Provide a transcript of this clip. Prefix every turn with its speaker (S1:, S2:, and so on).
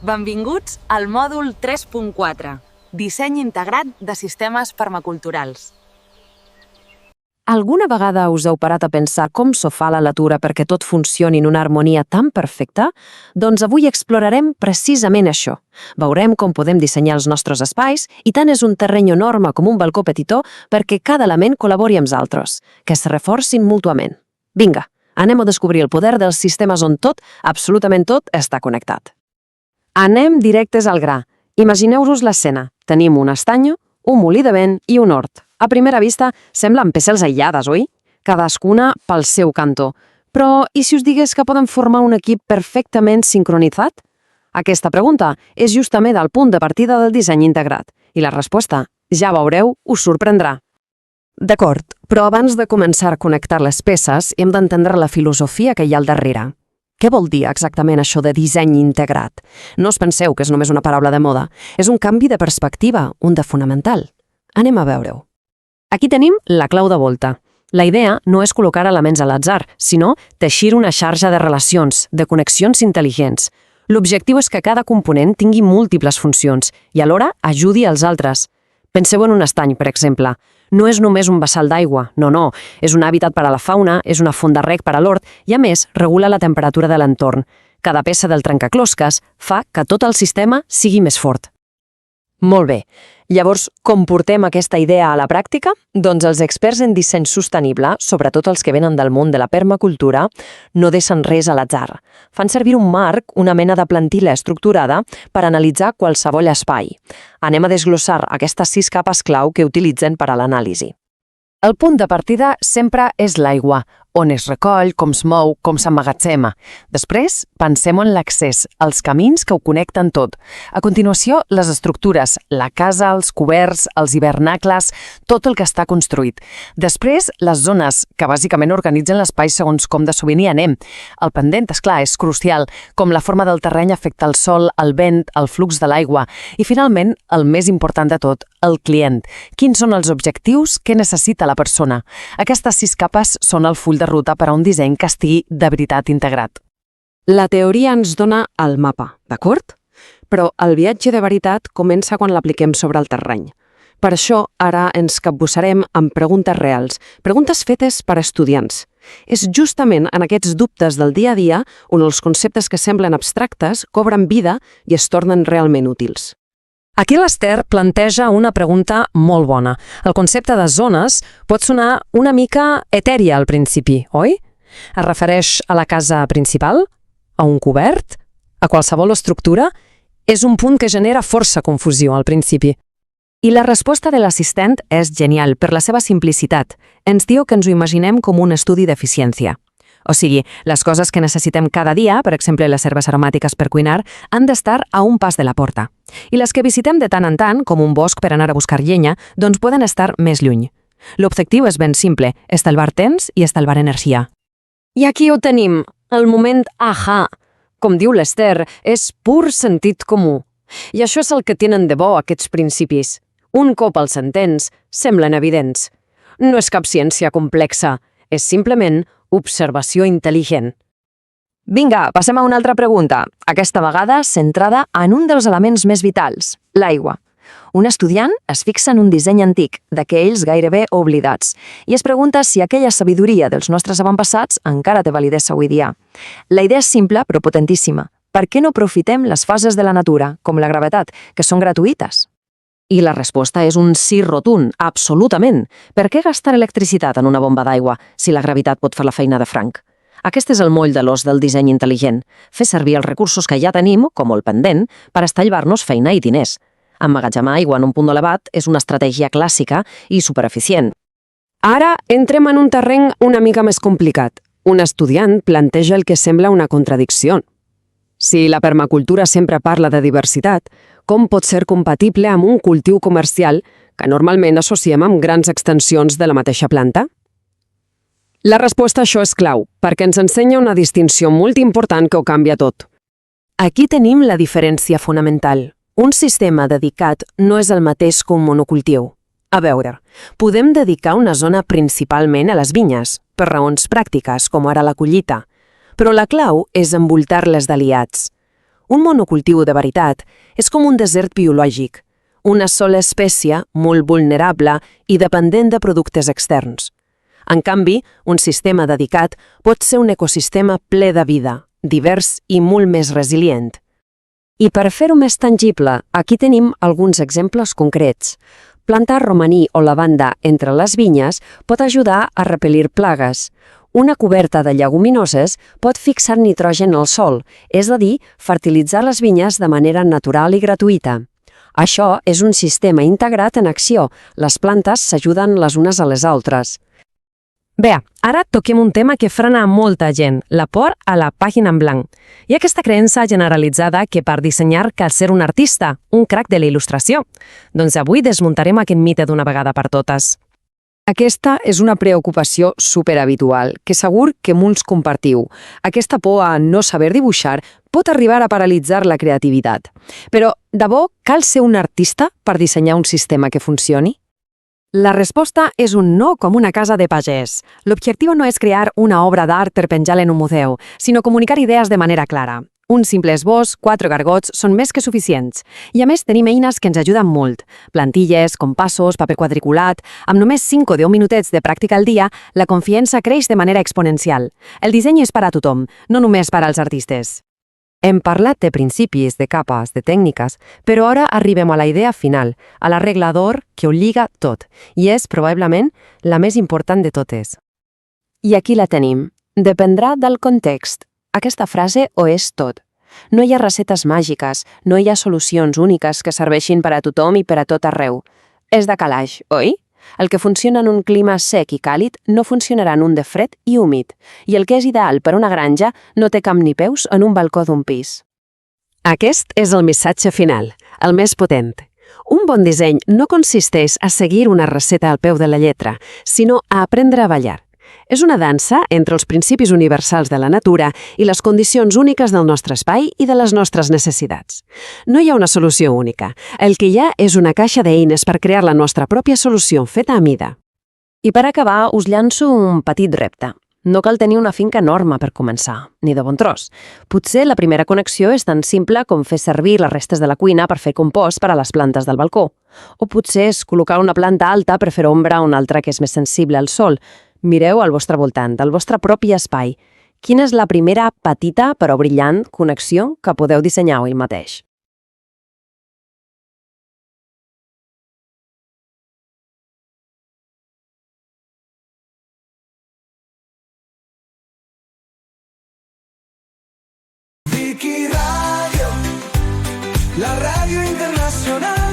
S1: Benvinguts al mòdul 3.4, Disseny integrat de sistemes permaculturals.
S2: Alguna vegada us heu parat a pensar com s'ho fa la natura perquè tot funcioni en una harmonia tan perfecta? Doncs avui explorarem precisament això. Veurem com podem dissenyar els nostres espais i tant és un terreny enorme com un balcó petitó perquè cada element col·labori amb els altres, que es reforcin mútuament. Vinga, anem a descobrir el poder dels sistemes on tot, absolutament tot, està connectat. Anem directes al gra. Imagineu-vos l'escena. Tenim un estanyo, un molí de vent i un hort. A primera vista, semblen peces aïllades, oi? Cadascuna pel seu cantó. Però i si us digués que poden formar un equip perfectament sincronitzat? Aquesta pregunta és justament el punt de partida del disseny integrat. I la resposta, ja veureu, us sorprendrà. D'acord, però abans de començar a connectar les peces, hem d'entendre la filosofia que hi ha al darrere. Què vol dir exactament això de disseny integrat? No us penseu que és només una paraula de moda. És un canvi de perspectiva, un de fonamental. Anem a veure-ho. Aquí tenim la clau de volta. La idea no és col·locar elements a l'atzar, sinó teixir una xarxa de relacions, de connexions intel·ligents. L'objectiu és que cada component tingui múltiples funcions i alhora ajudi als altres. Penseu en un estany, per exemple. No és només un vessal d'aigua, no. És un hàbitat per a la fauna, és una font de reg per a l'hort i, a més, regula la temperatura de l'entorn. Cada peça del trencaclosques fa que tot el sistema sigui més fort. Molt bé. Llavors, com portem aquesta idea a la pràctica? Doncs els experts en disseny sostenible, sobretot els que venen del món de la permacultura, no deixen res a l'atzar. Fan servir un marc, una mena de plantilla estructurada, per analitzar qualsevol espai. Anem a desglossar aquestes 6 capes clau que utilitzen per a l'anàlisi. El punt de partida sempre és l'aigua, on es recoll, com es mou, com s'emmagatzema. Després, pensem en l'accés, els camins que ho connecten tot. A continuació, les estructures, la casa, els coberts, els hivernacles, tot el que està construït. Després, les zones, que bàsicament organitzen l'espai segons com de sovint hi anem. El pendent, esclar, és crucial, com la forma del terreny afecta el sol, el vent, el flux de l'aigua. I finalment, el més important de tot, el client. Quins són els objectius que necessita la persona? Aquestes 6 capes són el full de ruta per a un disseny que estigui de veritat integrat. La teoria ens dona el mapa, d'acord? Però el viatge de veritat comença quan l'apliquem sobre el terreny. Per això, ara ens capbussarem amb preguntes reals, preguntes fetes per estudiants. És justament en aquests dubtes del dia a dia on els conceptes que semblen abstractes cobren vida i es tornen realment útils. Aquí l'Ester planteja una pregunta molt bona. El concepte de zones pot sonar una mica etèria al principi, oi? Es refereix a la casa principal? A un cobert? A qualsevol estructura? És un punt que genera força confusió al principi. I la resposta de l'assistent és genial per la seva simplicitat. Ens diu que ens ho imaginem com un estudi d'eficiència. O sigui, les coses que necessitem cada dia, per exemple les herbes aromàtiques per cuinar, han d'estar a un pas de la porta. I les que visitem de tant en tant, com un bosc per anar a buscar llenya, doncs poden estar més lluny. L'objectiu és ben simple, estalvar temps i estalvar energia. I aquí ho tenim, el moment ahà. Com diu l'Ester, és pur sentit comú. I això és el que tenen de bo aquests principis. Un cop els entens, semblen evidents. No és cap ciència complexa, és simplement observació intel·ligent. Vinga, passem a una altra pregunta, aquesta vegada centrada en un dels elements més vitals, l'aigua. Un estudiant es fixa en un disseny antic, d'aquells gairebé oblidats, i es pregunta si aquella sabidoria dels nostres avantpassats encara té validesa avui dia. La idea és simple però potentíssima. Per què no aprofitem les fases de la natura, com la gravetat, que són gratuïtes? I la resposta és un sí rotund, absolutament. Per què gastar electricitat en una bomba d'aigua si la gravetat pot fer la feina de franc? Aquest és el moll de l'os del disseny intel·ligent. Fer servir els recursos que ja tenim, com el pendent, per estalviar-nos feina i diners. Emmagatzemar aigua en un punt elevat és una estratègia clàssica i supereficient. Ara entrem en un terreny una mica més complicat. Un estudiant planteja el que sembla una contradicció. Si la permacultura sempre parla de diversitat, com pot ser compatible amb un cultiu comercial que normalment associem amb grans extensions de la mateixa planta? La resposta a això és clau, perquè ens ensenya una distinció molt important que ho canvia tot. Aquí tenim la diferència fonamental. Un sistema dedicat no és el mateix que un monocultiu. A veure, podem dedicar una zona principalment a les vinyes, per raons pràctiques, com ara la collita, però la clau és envoltar-les d'aliats. Un monocultiu de veritat és com un desert biològic, una sola espècie molt vulnerable i dependent de productes externs. En canvi, un sistema dedicat pot ser un ecosistema ple de vida, divers i molt més resilient. I per fer-ho més tangible, aquí tenim alguns exemples concrets. Plantar romaní o lavanda entre les vinyes pot ajudar a repel·lir plagues. Una coberta de lleguminoses pot fixar nitrogen al sòl, és a dir, fertilitzar les vinyes de manera natural i gratuïta. Això és un sistema integrat en acció. Les plantes s'ajuden les unes a les altres. Bé, ara toquem un tema que frena molta gent, la por a la pàgina en blanc. Hi ha aquesta creença generalitzada que per dissenyar cal ser un artista, un crac de la il·lustració. Doncs avui desmuntarem aquest mite d'una vegada per totes.
S3: Aquesta és una preocupació superhabitual, que segur que molts compartiu. Aquesta por a no saber dibuixar pot arribar a paralitzar la creativitat. Però, de bo, cal ser un artista per dissenyar un sistema que funcioni?
S4: La resposta és un no com una casa de pagès. L'objectiu no és crear una obra d'art per penjar-la en un museu, sinó comunicar idees de manera clara. Un simple esbós, 4 gargots, són més que suficients. I a més tenim eines que ens ajuden molt. Plantilles, compassos, paper quadriculat... Amb només 5 o 10 minutets de pràctica al dia, la confiança creix de manera exponencial. El disseny és per a tothom, no només per als artistes.
S2: Hem parlat de principis, de capes, de tècniques, però ara arribem a la idea final, a la regla d'or que ho lliga tot, i és, probablement, la més important de totes. I aquí la tenim. Dependrà del context. Aquesta frase ho és tot. No hi ha receptes màgiques, no hi ha solucions úniques que serveixin per a tothom i per a tot arreu. És de calaix, oi? El que funciona en un clima sec i càlid no funcionarà en un de fred i humit, i el que és ideal per una granja no té cap ni peus en un balcó d'un pis. Aquest és el missatge final, el més potent. Un bon disseny no consisteix a seguir una recepta al peu de la lletra, sinó a aprendre a ballar. És una dansa entre els principis universals de la natura i les condicions úniques del nostre espai i de les nostres necessitats. No hi ha una solució única. El que hi ha és una caixa d'eines per crear la nostra pròpia solució feta a mida. I per acabar, us llanço un petit repte. No cal tenir una finca enorme per començar, ni de bon tros. Potser la primera connexió és tan simple com fer servir les restes de la cuina per fer compost per a les plantes del balcó. O potser és col·locar una planta alta per fer ombra a una altra que és més sensible al sol. Mireu al vostre voltant, del vostre propi espai. Quina és la primera petita però brillant connexió que podeu dissenyar avui mateix?
S5: Wiki Radio, la radio internacional.